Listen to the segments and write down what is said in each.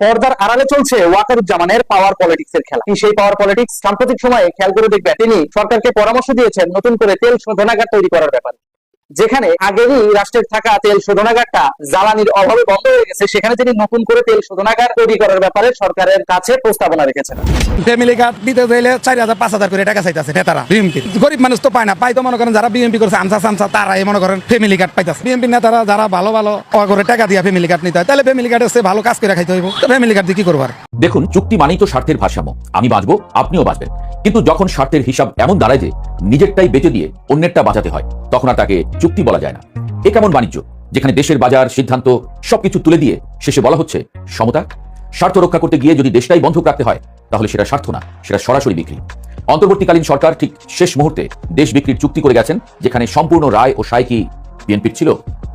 পর্দার আড়ালে চলছে ওয়াকারুজ্জামানের পাওয়ার পলিটিক্সের খেলা। সেই পাওয়ার পলিটিক্স সাম্প্রতিক সময়ে খেয়াল করে দেখবেন তিনি সরকারকে পরামর্শ দিয়েছেন নতুন করে তেল শোধনাগার তৈরি করার ব্যাপারে। যেখানে আগেরই রাষ্ট্রের থাকা তেল শোধনাগারটা জ্বালানির অভাবে বন্ধ হয়ে গেছে, সেখানে তিনি নতুন করে তেল শোধনাগার তৈরি করার ব্যাপারে সরকারের কাছে প্রস্তাবনা রেখেছেন। ফ্যামিলি কার্ড দিতে চাইলে 4,000-5,000 করে টাকা চাইতেছে নেতারা। বিএনপি গরিব মানুষ তো পায় না, পাই তো মনে করেন যারা বিএনপি করছে আমসা তারাই মনে করেন ফ্যামিলি কার্ড পাইতেছে। বিএনপি নেতারা যারা ভালো ভালো করে টাকা দিয়ে ফ্যামিলি কার্ড নিতে হয়, তাহলে ফ্যামিলি কার্ড এসে ভালো কাজ করে খাইতে হইব। তো ফ্যামিলি কার্ড দিয়ে কি করবো? দেখুন, চুক্তি মানেই তো স্বার্থের ভারসাম্য। আমি বাঁচবো, আপনিও বাঁচবেন, কিন্তু যখন স্বার্থের হিসাব এমন দাঁড়ায় যে নিজেরটাই বেঁচে দিয়ে অন্যেরটা বাঁচাতে হয়, তখন আর তাকে চুক্তি বলা যায় না। এ কেমন বাণিজ্য, যেখানে দেশের বাজার সিদ্ধান্ত সবকিছু তুলে দিয়ে শেষে বলা হচ্ছে সমতা? স্বার্থ রক্ষা করতে গিয়ে যদি দেশটাই বন্ধক রাখতে হয়, তাহলে সেটা স্বার্থ না, সেটা সরাসরি বিক্রি। অন্তর্বর্তীকালীন সরকার ঠিক শেষ মুহূর্তে দেশ বিক্রির চুক্তি করে গেছেন, যেখানে সম্পূর্ণ রায় ও সায় কি বিএনপির ছিল?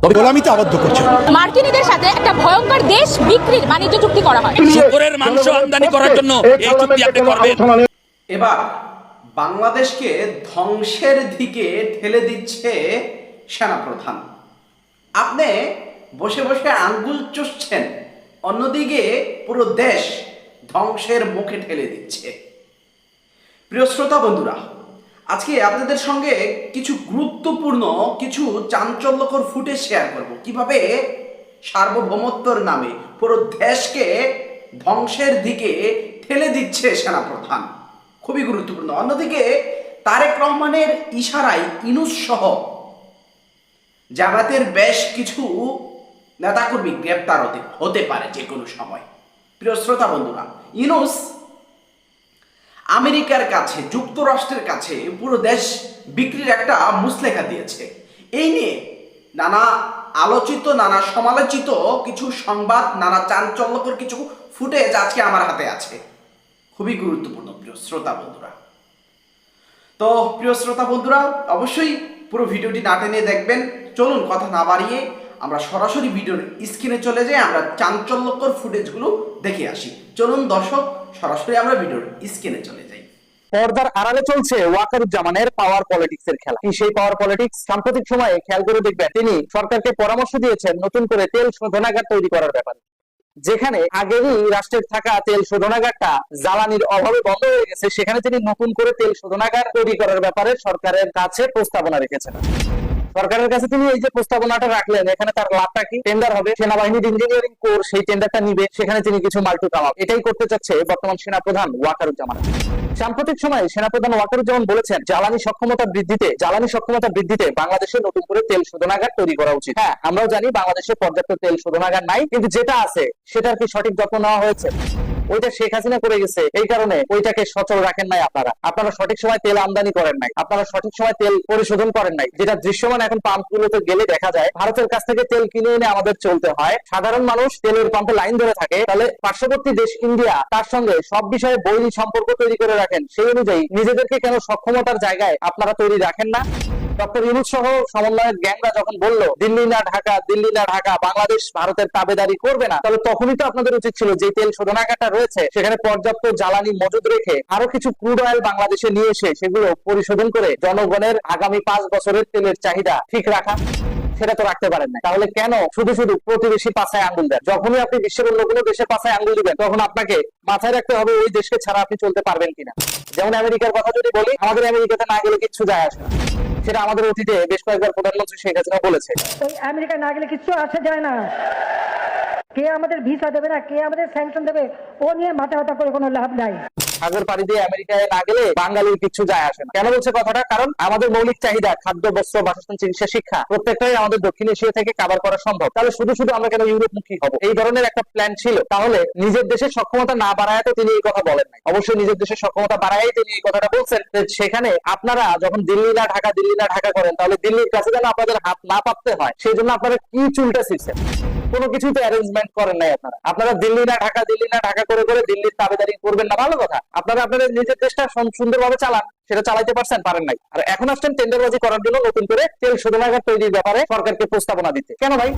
তবে গোলামিতে আবদ্ধ করছে। মার্কিনীদের সাথে একটা ভয়ঙ্কর দেশ বিক্রির বাণিজ্য চুক্তি করা হয়। শুকরের মাংস আমদানি করার জন্য এই চুক্তি আপনি করবেন। এবার বাংলাদেশকে ধ্বংসের দিকে ঠেলে দিচ্ছে সেনাপ্রধান। আপনি বসে বসে আঙ্গুল চুষছেন, অন্যদিকে পুরো দেশ ধ্বংসের মুখে ঠেলে দিচ্ছে। প্রিয় শ্রোতা বন্ধুরা, আজকে আপনাদের সঙ্গে কিছু গুরুত্বপূর্ণ কিছু চাঞ্চল্যকর ফুটেজ শেয়ার করব, কিভাবে সার্বভৌমত্বর নামে পুরো দেশকে ধ্বংসের দিকে ঠেলে দিচ্ছে সেনাপ্রধান। খুবই গুরুত্বপূর্ণ। অন্যদিকে তারেক রহমানের ইশারায় ইউনূস সহ জামাতের বেশ কিছু নেতাকর্মী গ্রেপ্তার হতে পারে যে কোনো সময়। প্রিয় শ্রোতা বন্ধুরা, ইউনূস আমেরিকার কাছে, যুক্তরাষ্ট্রের কাছে পুরো দেশ বিক্রির একটা মুচলেখা দিয়েছে। এই নিয়ে নানা আলোচিত, নানা সমালোচিত কিছু সংবাদ, নানা চাঞ্চল্যকর কিছু ফুটেজ আজকে আমার হাতে আছে। খুবই গুরুত্বপূর্ণ প্রিয় শ্রোতা বন্ধুরা। তো প্রিয় শ্রোতা বন্ধুরা, অবশ্যই পুরো ভিডিওটি না টেনে দেখবেন। চলুন কথা না বাড়িয়ে আমরা সরাসরি ভিডিওর স্ক্রিনে চলে যাই, আমরা চাঞ্চল্যকর ফুটেজগুলো দেখে আসি। চলুন দর্শক, সরাসরি আমরা ভিডিওর স্ক্রিনে চলে যাই। পর্দার আড়ালে চলছে ওয়াকারুজ্জামানের পাওয়ার পলিটিক্সের খেলা। সেই পাওয়ার পলিটিক্স সাম্প্রতিক সময়ে খেয়াল করে দেখবেন তিনি সরকারকে পরামর্শ দিয়েছেন নতুন করে তেল শোধনাগার তৈরি করার ব্যাপারে। যেখানে আগেরই রাষ্ট্রের থাকা তেল শোধনাগারটা জ্বালানির অভাবে বন্ধ হয়ে গেছে, সেখানে তিনি নতুন করে তেল শোধনাগার তৈরি করার ব্যাপারে সরকারের কাছে প্রস্তাবনা রেখেছেন। সরকারের কাছে তিনি এই যে প্রস্তাবনাটা রাখলেন, এখানে তার লাভটা কি? টেন্ডার হবে, সেনাবাহিনীর ইঞ্জিনিয়ারিং কোর সেই টেন্ডারটা নিবে, সেখানে তিনি কিছু মাল্টু কামাব। এটাই করতে চাচ্ছে বর্তমান সেনাপ্রধান ওয়াকারুজ্জামান। সাম্প্রতিক সময়ে সেনাপ্রধান ওয়াকারুজ্জামান বলেছেন জ্বালানি সক্ষমতা বৃদ্ধিতে বাংলাদেশে নতুন করে তেল শোধনাগার তৈরি করা উচিত। হ্যাঁ, আমরাও জানি বাংলাদেশে পর্যাপ্ত তেল শোধনাগার নাই, কিন্তু যেটা আছে সেটার কি সঠিক যত্ন নেওয়া হয়েছে? ওইটা শেখ হাসিনা করে গেছে, এই কারণে ওইটাকে সচল রাখেন নাই। আপনারা সঠিক সময় তেল আমদানি করেন নাই, আপনারা সঠিক সময় তেল পরিশোধন করেন নাই। যেটা দৃশ্যমান এখন পাম্পগুলোতে গেলে দেখা যায়, ভারতের কাছ থেকে তেল কিনে এনে আমাদের চলতে হয়। সাধারণ মানুষ তেলের পাম্পে লাইন ধরে থাকে। তাহলে পার্শ্ববর্তী দেশ ইন্ডিয়া তার সঙ্গে সব বিষয়ে বৈরী সম্পর্ক তৈরি করে রাখেন। সেই অনুযায়ী নিজেদেরকে কেন সক্ষমতার জায়গায় আপনারা তৈরি রাখেন না? ডক্টর ইউনূস সহ সমন্বয়ের গ্যাংরা যখন বলল দিল্লি না ঢাকা, বাংলাদেশ ভারতের তাবেদারি করবে না, তাহলে তখনই তো আপনাদের উচিত ছিল যে তেল শোধনাগারটা রয়েছে সেখানে পর্যাপ্ত জ্বালানি মজুদ রেখে আরো কিছু ক্রুড অয়েল বাংলাদেশে নিয়ে এসে সেগুলো পরিশোধন করে জনগণের আগামী 5 বছরের তেলের চাহিদা ঠিক রাখা। সেটা তো রাখতে পারেন না। তাহলে কেন শুধু প্রতিবেশী পাছায় আঙ্গুল দেন? যখনই আপনি বিশ্বের অন্য কোনো দেশের পাছায় আঙ্গুল দিবেন, তখন আপনাকে মাথায় রাখতে হবে ওই দেশকে ছাড়া আপনি চলতে পারবেন কিনা। যেমন আমেরিকার কথা যদি বলি, আমাদের আমেরিকাতে না গেলে কিচ্ছু যায় আসে না। সেটা আমাদের অতীতে বেশ কয়েকবার প্রধানমন্ত্রী শেখ হাসিনা বলেছে। ওই আমেরিকা না গেলে কিচ্ছু আসে যায় না। কে আমাদের ভিসা দেবে না, কে আমাদের স্যাংশন দেবে, ও নিয়ে মাথা ব্যথা করে কোনো লাভ নাই। সাগর পাড়ি দিয়ে আমেরিকায় না গেলে বাঙালির কিছু যায় আসে না। কেন বলছে কথাটা? কারণ আমাদের মৌলিক চাহিদা খাদ্য, বস্ত্র, বাসস্থান, চিকিৎসা, শিক্ষা প্রত্যেকটাই আমাদের দক্ষিণ এশিয়া থেকে কভার করা সম্ভব। তাহলে শুধু আমরা কেন ইউরোপমুখী হব? এই ধরনের একটা প্ল্যান ছিল। তাহলে নিজের দেশের সক্ষমতা না বাড়ায় তো তিনি এই কথা বলেন নাই। অবশ্যই নিজের দেশের সক্ষমতা বাড়ায় তিনি এই কথাটা বলছেন। সেখানে আপনারা যখন দিল্লি না ঢাকা করেন, তাহলে দিল্লির কাছে যেন আপনাদের হাত না পাততে হয়, সেই জন্য আপনারা কি চুলটা ছিঁড়ছেন? কোনো কিছুই তো অ্যারেঞ্জমেন্ট করেন নাই। আপনারা দিল্লি না ঢাকা করে দিল্লির তাবেদারি করবেন না, ভালো কথা। আপনারা আপনাদের নিজের দেশটা সুন্দরভাবে চালান, সেটা চালাইতে পারেন নাই। আর এখন আসছেন টেন্ডারবাজি করার জন্য নতুন করে তেল শোধনাগার তৈরির ব্যাপারে সরকারকে প্রস্তাবনা দিতে। কেন ভাই?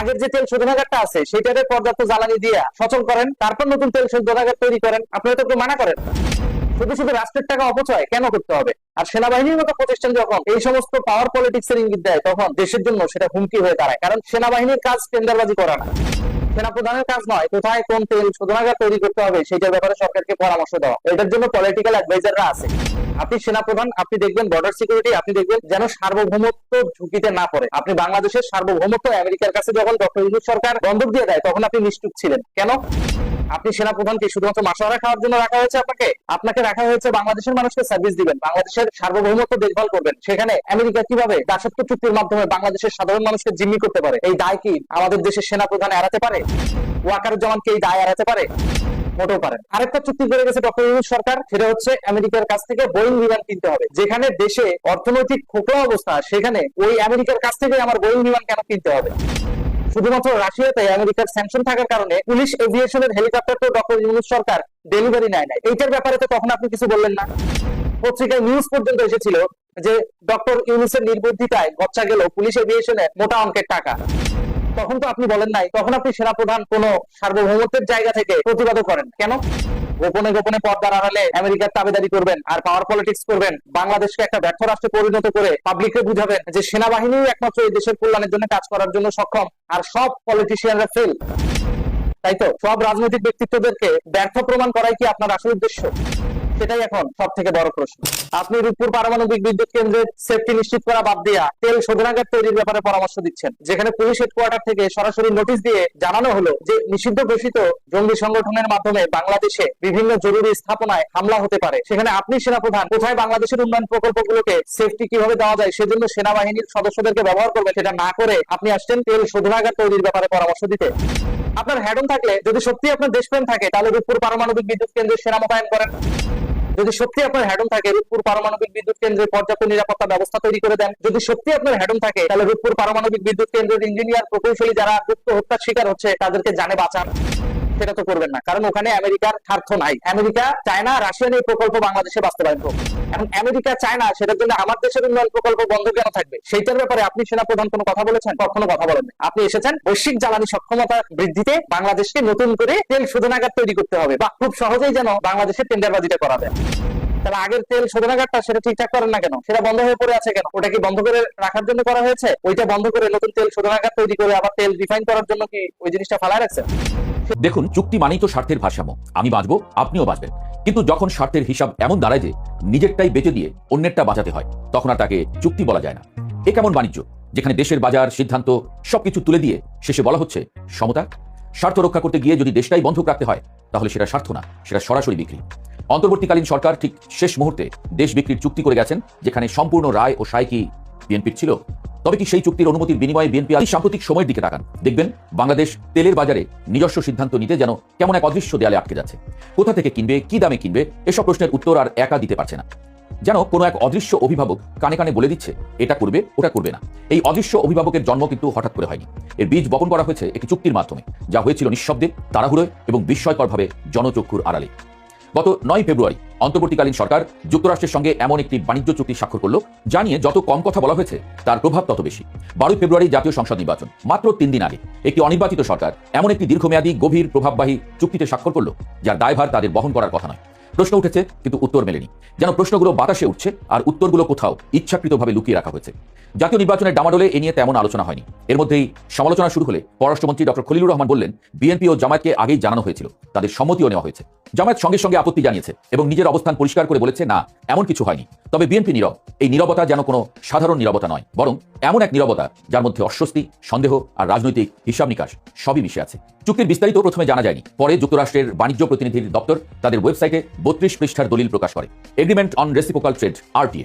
আগের যে তেল শোধনাগারটা আছে সেটাতে পর্যাপ্ত জ্বালানি দিয়ে সচল করেন, তারপর নতুন তেল শোধনাগার তৈরি করেন। আপনারা তো মানা করেন। শুধু রাষ্ট্রের টাকা অপচয় কেন করতে হবে? আর সেনাবাহিনীর মতো প্রতিষ্ঠান যখন এই সমস্ত পাওয়ার পলিটিক্স এর ইঙ্গিত দেয়, তখন দেশের জন্য সেটা হুমকি হয়ে দাঁড়ায়। কারণ সেনাবাহিনীর কাজ টেন্ডারবাজি করা না, সেনাপ্রধানের কাজ নয় কোথায় কোন তেল শোধনাগার তৈরি করতে হবে সেটার ব্যাপারে সরকারকে পরামর্শ দেওয়া। এটার জন্য পলিটিক্যাল অ্যাডভাইজাররা আছে। আপনি সেনাপ্রধান, আপনি দেখবেন বর্ডার সিকিউরিটি, আপনি দেখবেন যেন সার্বভৌমত্ব ঝুঁকিতে না পড়ে। আপনি বাংলাদেশের সার্বভৌমত্ব আমেরিকার কাছে যখন ডক্টর ইউনূস সরকার বন্ধক দিয়ে দেয় তখন আপনি নিশ্চুপ ছিলেন কেন? আপনি সেনাপ্রধানকে শুধুমাত্র মাসোয়ারা খাওয়ার জন্য রাখা হয়েছে? আপনাকে রাখা হয়েছে বাংলাদেশের মানুষকে সার্ভিস দিবেন, বাংলাদেশের সার্বভৌমত্ব দেখভাল করবেন। সেখানে আমেরিকা কিভাবে দাসত্ব চুক্তির মাধ্যমে বাংলাদেশের সাধারণ মানুষকে জিম্মি করতে পারে, এই দায় কি আমাদের দেশের সেনাপ্রধান এড়াতে পারে? ওয়াকারুজ্জামান কি এই দায় এড়াতে পারে? মোটেও পারেন। আরেকটা চুক্তি করে গেছে ডক্টর ইউনূস সরকার, সেটা হচ্ছে আমেরিকার কাছ থেকে বোয়িং বিমান কিনতে হবে। যেখানে দেশে অর্থনৈতিক খোকলা অবস্থা, সেখানে ওই আমেরিকার কাছ থেকে আমার বোয়িং বিমান কেন কিনতে হবে? শুধুমাত্র রাশিয়াতে আমেরিকার স্যাংশন থাকার কারণে পুলিশ এভিয়েশনের হেলিকপ্টার তো ডক্টর ইউনূস সরকার ডেলিভারি নেয় নাই। এইটার ব্যাপারে তো তখন আপনি কিছু বললেন না। পত্রিকায় নিউজ পর্যন্ত এসেছিল যে ডক্টর ইউনূসের নির্বুদ্ধিতায় গচ্ছা গেল পুলিশ এভিয়েশনের মোটা অঙ্কের টাকা। তখন তো আপনি বলেন নাই। তখন আপনি সেনাপ্রধান কোন সার্বভৌমত্বের জায়গা থেকে প্রতিবাদ করেন কেন? গোপনে গোপনে পর্দার আড়ালে আমেরিকার তাবেদারি করবেন আর পাওয়ার পলিটিক্স করবেন, বাংলাদেশকে একটা ব্যর্থ রাষ্ট্রে পরিণত করে পাবলিককে বুঝাবেন যে সেনাবাহিনী একমাত্র এই দেশের কল্যাণের জন্য কাজ করার জন্য সক্ষম, আর সব পলিটিশিয়ানরা ফেল। তাই তো সব রাজনৈতিক ব্যক্তিত্বদেরকে ব্যর্থ প্রমাণ করাই কি আপনার আসল উদ্দেশ্য? সেটাই এখন সব থেকে বড় প্রশ্ন। আপনি রূপপুর পারমাণবিক বিদ্যুৎ কেন্দ্রের সেফটি নিশ্চিত করা বাদ দিয়া তেল শোধনাগার তৈরির ব্যাপারে পরামর্শ দিচ্ছেন, যেখানে পুলিশ হেডকোয়ার্টার থেকে সরাসরি নোটিশ দিয়ে জানানো হলো যে নিষিদ্ধ ঘোষিত জঙ্গি সংগঠনের মাধ্যমে বাংলাদেশে বিভিন্ন জরুরি স্থাপনায় হামলা হতে পারে। সেখানে আপনি সেনাপ্রধান কোথায় বাংলাদেশের উন্নয়ন প্রকল্পগুলোকে সেফটি কিভাবে দেওয়া যায় সেজন্য সেনাবাহিনীর সদস্যদেরকে ব্যবহার করবেন, সেটা না করে আপনি আসছেন তেল শোধনাগার তৈরির ব্যাপারে পরামর্শ দিতে। আপনার হ্যাডম থাকলে, যদি সত্যি আপনার দেশপ্রেম থাকে, তাহলে রূপপুর পারমাণবিক বিদ্যুৎ কেন্দ্রে সেনা মোতায়েন করেন। যদি সত্যি আপনার হ্যাডম থাকে, রূপপুর পারমাণবিক বিদ্যুৎ কেন্দ্রে পর্যাপ্ত নিরাপত্তা ব্যবস্থা তৈরি করে দেন। যদি সত্যি আপনার হ্যাডম থাকে, তাহলে রূপপুর পারমাণবিক বিদ্যুৎ কেন্দ্রের ইঞ্জিনিয়ার প্রকৌশলী যারা গুপ্ত হত্যার শিকার হচ্ছে তাদেরকে জানে বাঁচান। সেটা তো করবেন না, কারণ ওখানে আমেরিকার স্বার্থ নাই। আমেরিকা চায় না রাশিয়ান এই প্রকল্প বাংলাদেশে বাস্তবায়ন করবে। এখন আমেরিকা চায় না, সেটার জন্য আমার দেশের উন্নয়ন প্রকল্প বন্ধ কেন থাকবে? সেইটার ব্যাপারে আপনি সেনাপ্রধান কোনো কথা বলেছেন? কখনো কথা বলেন না। আপনি এসেছেন বৈশ্বিক জ্বালানি সক্ষমতা বৃদ্ধিতে বাংলাদেশকে নতুন করে তেল শোধনাগার তৈরি করতে হবে, বা খুব সহজেই যেন বাংলাদেশের টেন্ডারবাজিটা করা যায়। তাহলে আগের তেল শোধনাগারটা সেটা ঠিকঠাক করেন না কেন? সেটা বন্ধ হয়ে পড়ে আছে কেন? ওটা কি বন্ধ করে রাখার জন্য করা হয়েছে? ওইটা বন্ধ করে নতুন তেল শোধনাগার তৈরি করে আবার তেল রিফাইন করার জন্য কি ওই জিনিসটা ফালায় রাখছেন? দেখুন, চুক্তি মানেই তো স্বার্থের ভারসাম্য। আমি বাঁচবো, আপনিও বাঁচবেন। কিন্তু যখন স্বার্থের হিসাব এমন দাঁড়ায় যে নিজেরটাই বেঁচে দিয়ে অন্যেরটা বাঁচাতে হয়, তখন আর তাকে চুক্তি বলা যায় না। এ কেমন বাণিজ্য যেখানে দেশের বাজার, সিদ্ধান্ত সবকিছু তুলে দিয়ে শেষে বলা হচ্ছে সমতা? স্বার্থ রক্ষা করতে গিয়ে যদি দেশটাই বন্ধক রাখতে হয় তাহলে সেটা স্বার্থ না, সেটা সরাসরি বিক্রি। অন্তর্বর্তীকালীন সরকার ঠিক শেষ মুহূর্তে দেশ বিক্রির চুক্তি করে গেছেন, যেখানে সম্পূর্ণ রায় ও সায় কি বিএনপির ছিল? তবে কি সেই চুক্তির অনুমতির বিনিময়ে বিএনপি সাম্প্রতিক সময়ের দিকে তাকান, দেখবেন বাংলাদেশ তেলের বাজারে নিজস্ব সিদ্ধান্ত নিতে যেন কেমন এক অদৃশ্য দেয়ালে আটকে যাচ্ছে। কোথা থেকে কিনবে, কি দামে কিনবে, এসব প্রশ্নের উত্তর আর একা দিতে পারছে না। যেন কোনো এক অদৃশ্য অভিভাবক কানে কানে বলে দিচ্ছে এটা করবে, ওটা করবে না। এই অদৃশ্য অভিভাবকের জন্ম কিন্তু হঠাৎ করে হয়নি। এর বীজ বপন করা হয়েছে একটি চুক্তির মাধ্যমে, যা হয়েছিল নিঃশব্দে, তাড়াহুড়োয় এবং বিস্ময়করভাবে জনচক্ষুর আড়ালে। গত 9 ফেব্রুয়ারি অন্তর্বর্তীকালীন সরকার যুক্তরাষ্ট্রের সঙ্গে এমন একটি বাণিজ্য চুক্তি স্বাক্ষর করল, যা নিয়ে যত কম কথা বলা হয়েছে তার প্রভাব তত বেশি। 12 ফেব্রুয়ারি জাতীয় সংসদ নির্বাচন, মাত্র 3 দিন আগে একটি অনির্বাচিত সরকার এমন একটি দীর্ঘমেয়াদী, গভীর, প্রভাববাহী চুক্তিতে স্বাক্ষর করল, যার দায়ভার তাদের বহন করার কথা নয়। প্রশ্ন উঠেছে কিন্তু উত্তর মেলেনি, যেন প্রশ্নগুলো বাতাসে উঠছে আর উত্তরগুলো কোথাও ইচ্ছাকৃতভাবে লুকিয়ে রাখা হয়েছে। জাতীয় নির্বাচনের ডামাডোলে এ নিয়ে তেমন আলোচনা হয়নি। এর মধ্যেই সমালোচনা শুরু হলে পররাষ্ট্রমন্ত্রী ডক্টর খলিলুর রহমান বললেন, বিএনপি ও জামায়াতকে আগেই জানানো হয়েছিল, তাদের সম্মতিও নেওয়া হয়েছে। জামায়াত সঙ্গে সঙ্গে আপত্তি জানিয়েছে এবং নিজের অবস্থান পরিষ্কার করে বলেছে, না, এমন কিছু হয়নি। তবে বিএনপি নীরব। এই নীরবতা যেন কোনো সাধারণ নীরবতা নয়, বরং এমন এক নীরবতা যার মধ্যে অস্বস্তি, সন্দেহ আর রাজনৈতিক হিসাব নিকাশ সবই মিশে আছে। চুক্তির বিস্তারিত প্রথমে জানা যায়নি, পরে যুক্তরাষ্ট্রের বাণিজ্য প্রতিনিধির দপ্তর তাদের ওয়েবসাইটে 32 পৃষ্ঠার দলিল প্রকাশ করে। Agreement on reciprocal trade, RTA।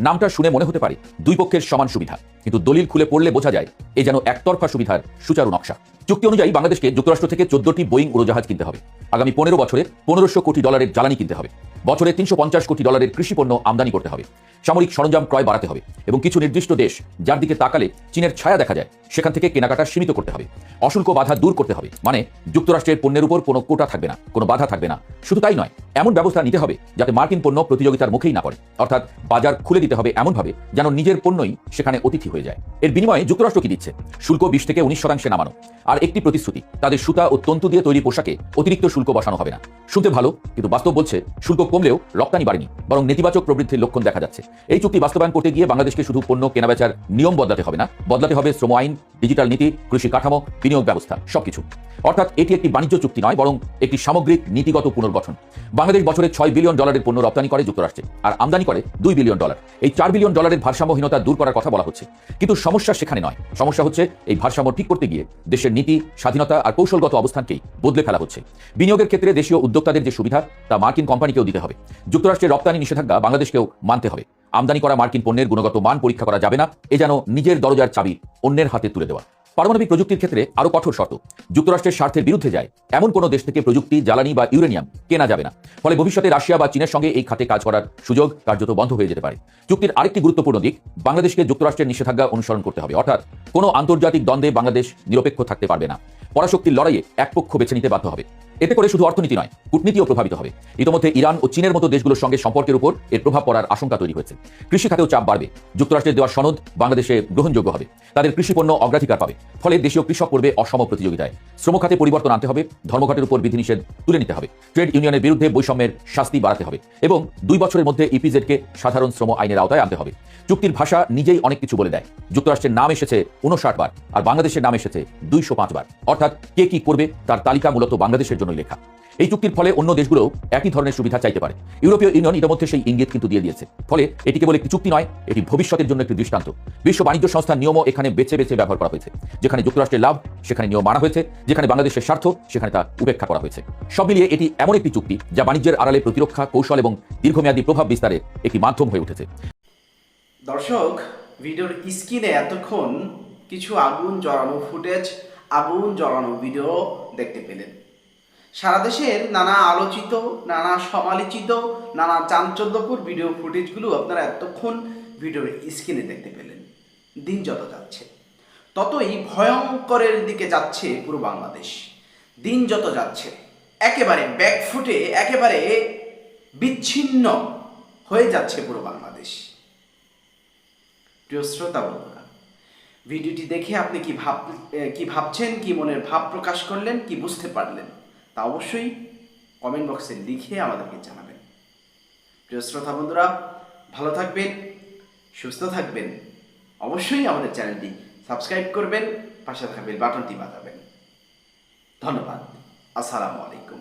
নামটা শুনে মনে হতে পারে দুই পক্ষের সমান সুবিধা, কিন্তু দলিল খুলে পড়লে বোঝা যায় এ যেন একতরফা সুবিধার সুচারু নকশা। চুক্তি অনুযায়ী বাংলাদেশকে যুক্তরাষ্ট্র থেকে 14টি বোয়িং উড়োজাহাজ কিনতে হবে। আগামী 15 বছরে $1500 কোটি জ্বালানি কিনতে হবে। বছরে $350 কোটি কৃষি পণ্য আমদানি করতে হবে। সামরিক সরঞ্জাম ক্রয় বাড়াতে হবে এবং কিছু নির্দিষ্ট দেশ যার দিকে তাকালে চীনের ছায়া দেখা যায়, সেখান থেকে কেনাকাটা সীমিত করতে হবে। অশুল্ক বাধা দূর করতে হবে, মানে যুক্তরাষ্ট্রের পণ্যের উপর কোনো কোটা থাকবে না, কোনো বাধা থাকবে না। শুধু তাই নয়, এমন ব্যবস্থা নিতে হবে যাতে মার্কিন পণ্য প্রতিযোগিতার মুখেই না পড়ে, অর্থাৎ বাজার খুলে দিতে হবে এমনভাবে যেন নিজের পণ্যই সেখানে অতিথি হয়ে যায়। এর বিনিময়ে যুক্তরাষ্ট্র কি দিচ্ছে? শুল্ক 20 থেকে 19% নামানো, আর একটি প্রতিশ্রুতি, তাদের সুতা ও তন্তু দিয়ে তৈরি পোশাকে অতিরিক্ত শুল্ক বসানো হবে না। শুনতে ভালো, কিন্তু বাস্তব বলছে শুল্ক কমলেও রপ্তানি বাড়েনি, বরং নেতিবাচক প্রবৃদ্ধির লক্ষণ দেখা যাচ্ছে। এই চুক্তি বাস্তবায়ন করতে গিয়ে বাংলাদেশকে শুধু পণ্য কেনাবেচার নিয়ম বদলাতে হবে না, বদলাতে হবে শ্রম আইন, ডিজিটাল নীতি, কৃষি কাঠামো, বিনিয়োগ ব্যবস্থা, সবকিছু। অর্থাৎ এটি একটি বাণিজ্য চুক্তি নয়, বরং একটি সামগ্রিক নীতিগত পুনর্গঠন। বাংলাদেশ বছরে $6 বিলিয়ন পণ্য রপ্তানি করে যুক্তরাষ্ট্রে, আর আমদানি করে $2 বিলিয়ন। এই $4 বিলিয়ন ভারসাম্যহীনতা দূর করার কথা বলা হচ্ছে, কিন্তু সমস্যা সেখানে নয়। সমস্যা হচ্ছে এই ভারসাম্য ঠিক করতে গিয়ে দেশের নীতি, স্বাধীনতা আর কৌশলগত অবস্থানকেই বদলে ফেলা হচ্ছে। বিনিয়োগের ক্ষেত্রে দেশীয় উদ্যোক্তাদের যে সুবিধা তা মার্কিন কোম্পানিকেও দিতে হবে। যুক্তরাষ্ট্রের রপ্তানি নিষেধাজ্ঞা বাংলাদেশকেও মানতে হবে। আমদানি করা মার্কিন পণ্যের গুণগত মান পরীক্ষা করা যাবে না, এ যেন নিজের দরজার চাবি অন্যের হাতে তুলে দেওয়া। পারমাণবিক প্রযুক্তির ক্ষেত্রে আরও কঠোর শর্ত। যুক্তরাষ্ট্রের স্বার্থের বিরুদ্ধে যায় এমন কোনো দেশ থেকে প্রযুক্তি, জ্বালানি বা ইউরেনিয়াম কেনা যাবে না। ফলে ভবিষ্যতে রাশিয়া বা চীনের সঙ্গে এই খাতে কাজ করার সুযোগ কার্যত বন্ধ হয়ে যেতে পারে। চুক্তির আরেকটি গুরুত্বপূর্ণ দিক, বাংলাদেশকে যুক্তরাষ্ট্রের নিষেধাজ্ঞা অনুসরণ করতে হবে। অর্থাৎ কোনো আন্তর্জাতিক দ্বন্দ্বে বাংলাদেশ নিরপেক্ষ থাকতে পারবে না। পরাশক্তির লড়াইয়ে এক পক্ষ বেছে নিতে বাধ্য হবে। এতে করে শুধু অর্থনীতি নয়, কূটনীতিও প্রভাবিত হবে। ইতিমধ্যে ইরান ও চীনের মতো দেশগুলোর সঙ্গে সম্পর্কের উপর এর প্রভাব পড়ার আশঙ্কা তৈরি হয়েছে। কৃষি খাতেও চাপ বাড়বে। যুক্তরাষ্ট্রের দেওয়া সনদ বাংলাদেশে গ্রহণযোগ্য হবে, তাদের কৃষি পণ্য অগ্রাধিকার পাবে। ফলে দেশীয় কৃষক পড়বে অসম প্রতিযোগিতায়। শ্রম খাতে পরিবর্তন আনতে হবে, ধর্মঘটের উপর বিধিনিষেধ তুলে নিতে হবে, ট্রেড ইউনিয়নের বিরুদ্ধে বৈষম্যের শাস্তি বাড়াতে হবে এবং 2 বছরের মধ্যে ইপিজেডকে সাধারণ শ্রম আইনের আওতায় আনতে হবে। চুক্তির ভাষা নিজেই অনেক কিছু বলে দেয়। যুক্তরাষ্ট্রের নাম এসেছে 59 বার, আর বাংলাদেশের নাম এসেছে 205 বার। অর্থাৎ কে কি করবে তার তালিকা মূলত বাংলাদেশের জন্যই লেখা। এই চুক্তির ফলে অন্য দেশগুলো একই ধরনের সুবিধা চাইতে পারে। ইউরোপীয় ইউনিয়ন ইতিমধ্যে সেই ইঙ্গিত কিন্তু দিয়ে দিয়েছে। ফলে এটি কেবল একটি চুক্তি নয়, এটি ভবিষ্যতের জন্য একটি দৃষ্টান্ত। বিশ্ব বাণিজ্য সংস্থার নিয়মও এখানে বেছে বেছে ব্যবহার করা হয়েছে। যেখানে যুক্তরাষ্ট্রের লাভ, সেখানে নিয়ম মানা হয়েছে। যেখানে বাংলাদেশের স্বার্থ, সেখানে তা উপেক্ষা করা হয়েছে। সব মিলিয়ে এটি এমন একটি চুক্তি যা বাণিজ্যের আড়ালে প্রতিরক্ষা, কৌশল এবং দীর্ঘমেয়াদী প্রভাব বিস্তারের একটি মাধ্যম হয়ে উঠেছে। দর্শক, ভিডিওর স্ক্রিনে এতক্ষণ কিছু আগুন জ্বালানো ফুটেজ, আগুন জ্বালানো ভিডিও দেখতে পেলেন। সারা দেশের নানা আলোচিত, নানা সমালোচিত, নানা চাঞ্চল্যকর ভিডিও ফুটেজগুলো আপনারা এতক্ষণ ভিডিওর স্ক্রিনে দেখতে পেলেন। দিন যত যাচ্ছে ততই ভয়ঙ্করের দিকে যাচ্ছে পুরো বাংলাদেশ। দিন যত যাচ্ছে একেবারে ব্যাকফুটে, একেবারে বিচ্ছিন্ন হয়ে যাচ্ছে পুরো বাংলাদেশ। প্রিয় শ্রোতা বন্ধুরা, ভিডিওটি দেখে আপনি কি ভাবছেন, কি মনের ভাব প্রকাশ করলেন, কি বুঝতে পারলেন তা অবশ্যই কমেন্ট বক্সে লিখে আমাদেরকে জানাবেন। প্রিয় শ্রোতা বন্ধুরা, ভালো থাকবেন, সুস্থ থাকবেন। অবশ্যই আমাদের চ্যানেলটি সাবস্ক্রাইব করবেন, পাশে থাকা বেল বাটনটি বাজাবেন। ধন্যবাদ। আসসালামু আলাইকুম।